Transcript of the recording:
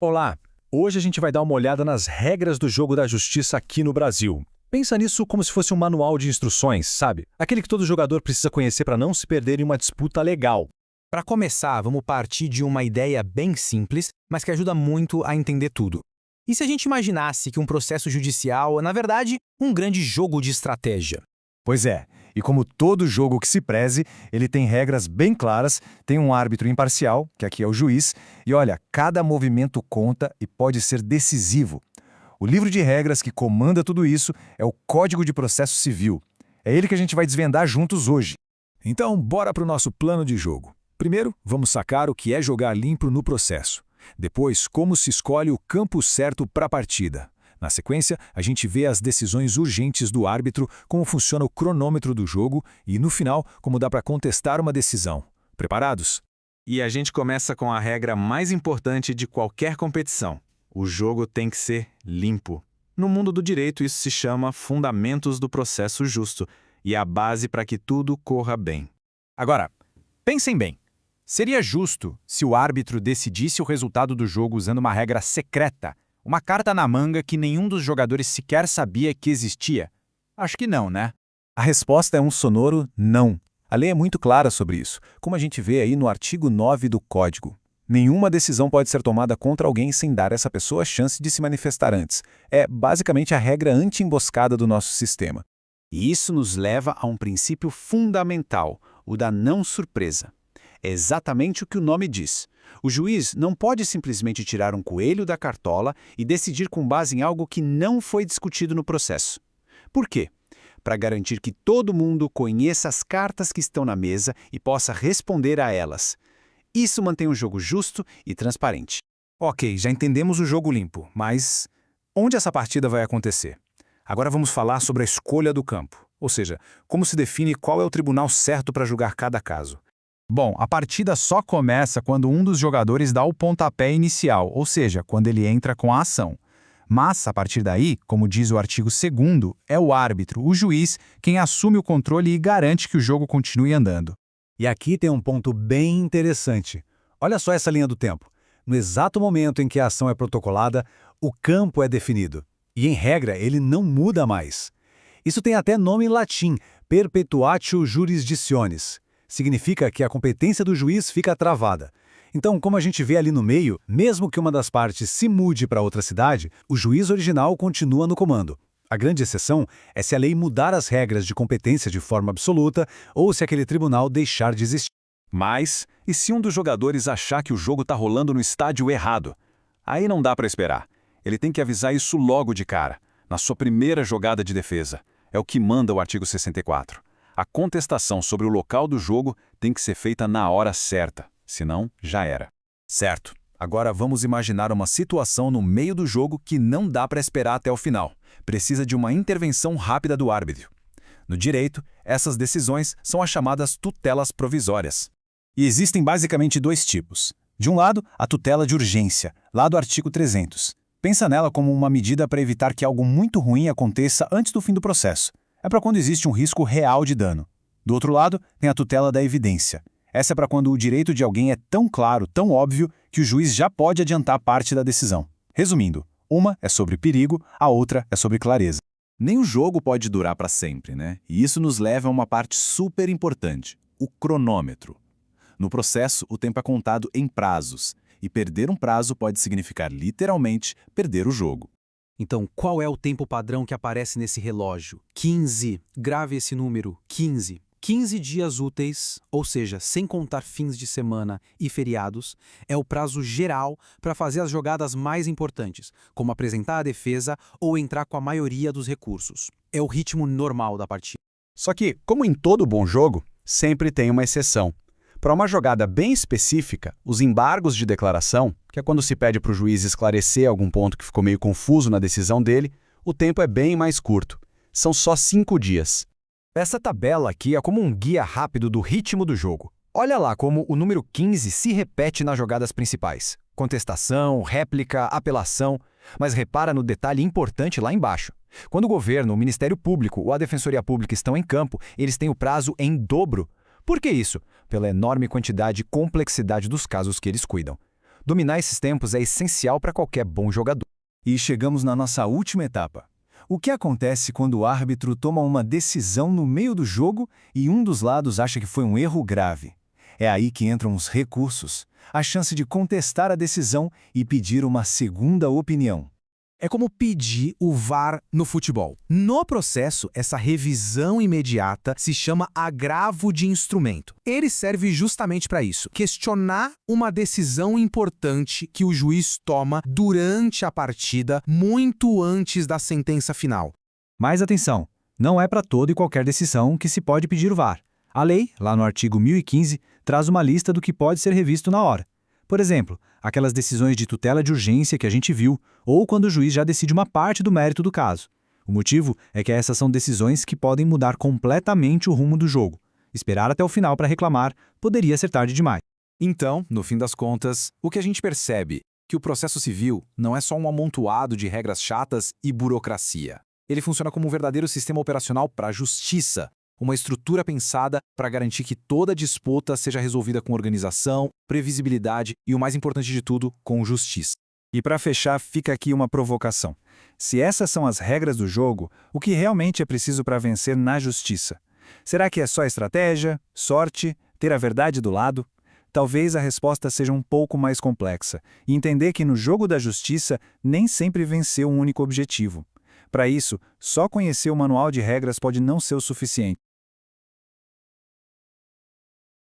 Olá! Hoje a gente vai dar uma olhada nas regras do jogo da justiça aqui no Brasil. Pensa nisso como se fosse um manual de instruções, sabe? Aquele que todo jogador precisa conhecer para não se perder em uma disputa legal. Para começar, vamos partir de uma ideia bem simples, mas que ajuda muito a entender tudo. E se a gente imaginasse que um processo judicial é, na verdade, um grande jogo de estratégia? Pois é, e como todo jogo que se preze, ele tem regras bem claras, tem um árbitro imparcial, que aqui é o juiz, e olha, cada movimento conta e pode ser decisivo. O livro de regras que comanda tudo isso é o Código de Processo Civil. É ele que a gente vai desvendar juntos hoje. Então, bora para o nosso plano de jogo. Primeiro, vamos sacar o que é jogar limpo no processo. Depois, como se escolhe o campo certo para a partida. Na sequência, a gente vê as decisões urgentes do árbitro, como funciona o cronômetro do jogo e, no final, como dá para contestar uma decisão. Preparados? E a gente começa com a regra mais importante de qualquer competição. O jogo tem que ser limpo. No mundo do direito, isso se chama fundamentos do processo justo e é a base para que tudo corra bem. Agora, pensem bem. Seria justo se o árbitro decidisse o resultado do jogo usando uma regra secreta, uma carta na manga que nenhum dos jogadores sequer sabia que existia? Acho que não, né? A resposta é um sonoro não. A lei é muito clara sobre isso, como a gente vê aí no artigo 9 do Código. Nenhuma decisão pode ser tomada contra alguém sem dar a essa pessoa a chance de se manifestar antes. É basicamente a regra anti-emboscada do nosso sistema. E isso nos leva a um princípio fundamental, o da não surpresa. É exatamente o que o nome diz. O juiz não pode simplesmente tirar um coelho da cartola e decidir com base em algo que não foi discutido no processo. Por quê? Para garantir que todo mundo conheça as cartas que estão na mesa e possa responder a elas. Isso mantém o jogo justo e transparente. Ok, já entendemos o jogo limpo, mas onde essa partida vai acontecer? Agora vamos falar sobre a escolha do campo, ou seja, como se define qual é o tribunal certo para julgar cada caso. Bom, a partida só começa quando um dos jogadores dá o pontapé inicial, ou seja, quando ele entra com a ação. Mas, a partir daí, como diz o artigo 2º, é o árbitro, o juiz, quem assume o controle e garante que o jogo continue andando. E aqui tem um ponto bem interessante. Olha só essa linha do tempo. No exato momento em que a ação é protocolada, o campo é definido. E, em regra, ele não muda mais. Isso tem até nome em latim, perpetuatio jurisdictionis. Significa que a competência do juiz fica travada. Então, como a gente vê ali no meio, mesmo que uma das partes se mude para outra cidade, o juiz original continua no comando. A grande exceção é se a lei mudar as regras de competência de forma absoluta ou se aquele tribunal deixar de existir. Mas, e se um dos jogadores achar que o jogo está rolando no estádio errado? Aí não dá para esperar. Ele tem que avisar isso logo de cara, na sua primeira jogada de defesa. É o que manda o artigo 64. A contestação sobre o local do jogo tem que ser feita na hora certa, senão já era. Certo. Agora vamos imaginar uma situação no meio do jogo que não dá para esperar até o final. Precisa de uma intervenção rápida do árbitro. No direito, essas decisões são as chamadas tutelas provisórias. E existem basicamente dois tipos. De um lado, a tutela de urgência, lá do artigo 300. Pensa nela como uma medida para evitar que algo muito ruim aconteça antes do fim do processo. É para quando existe um risco real de dano. Do outro lado, tem a tutela da evidência. Essa é para quando o direito de alguém é tão claro, tão óbvio, que o juiz já pode adiantar parte da decisão. Resumindo, uma é sobre perigo, a outra é sobre clareza. Nem o jogo pode durar para sempre, né? E isso nos leva a uma parte super importante, o cronômetro. No processo, o tempo é contado em prazos, e perder um prazo pode significar literalmente perder o jogo. Então, qual é o tempo padrão que aparece nesse relógio? 15. Grave esse número, 15. 15 dias úteis, ou seja, sem contar fins de semana e feriados, é o prazo geral para fazer as jogadas mais importantes, como apresentar a defesa ou entrar com a maioria dos recursos. É o ritmo normal da partida. Só que, como em todo bom jogo, sempre tem uma exceção. Para uma jogada bem específica, os embargos de declaração, que é quando se pede para o juiz esclarecer algum ponto que ficou meio confuso na decisão dele, o tempo é bem mais curto. São só 5 dias. Essa tabela aqui é como um guia rápido do ritmo do jogo. Olha lá como o número 15 se repete nas jogadas principais. Contestação, réplica, apelação. Mas repara no detalhe importante lá embaixo. Quando o governo, o Ministério Público ou a Defensoria Pública estão em campo, eles têm o prazo em dobro. Por que isso? Pela enorme quantidade e complexidade dos casos que eles cuidam. Dominar esses tempos é essencial para qualquer bom jogador. E chegamos na nossa última etapa. O que acontece quando o árbitro toma uma decisão no meio do jogo e um dos lados acha que foi um erro grave? É aí que entram os recursos, a chance de contestar a decisão e pedir uma segunda opinião. É como pedir o VAR no futebol. No processo, essa revisão imediata se chama agravo de instrumento. Ele serve justamente para isso, questionar uma decisão importante que o juiz toma durante a partida, muito antes da sentença final. Mas atenção, não é para toda e qualquer decisão que se pode pedir o VAR. A lei, lá no artigo 1015, traz uma lista do que pode ser revisto na hora. Por exemplo, aquelas decisões de tutela de urgência que a gente viu, ou quando o juiz já decide uma parte do mérito do caso. O motivo é que essas são decisões que podem mudar completamente o rumo do jogo. Esperar até o final para reclamar poderia ser tarde demais. Então, no fim das contas, o que a gente percebe é que o processo civil não é só um amontoado de regras chatas e burocracia. Ele funciona como um verdadeiro sistema operacional para a justiça, uma estrutura pensada para garantir que toda disputa seja resolvida com organização, previsibilidade e, o mais importante de tudo, com justiça. E para fechar, fica aqui uma provocação. Se essas são as regras do jogo, o que realmente é preciso para vencer na justiça? Será que é só estratégia, sorte, ter a verdade do lado? Talvez a resposta seja um pouco mais complexa e entender que no jogo da justiça nem sempre vencer um único objetivo. Para isso, só conhecer o manual de regras pode não ser o suficiente.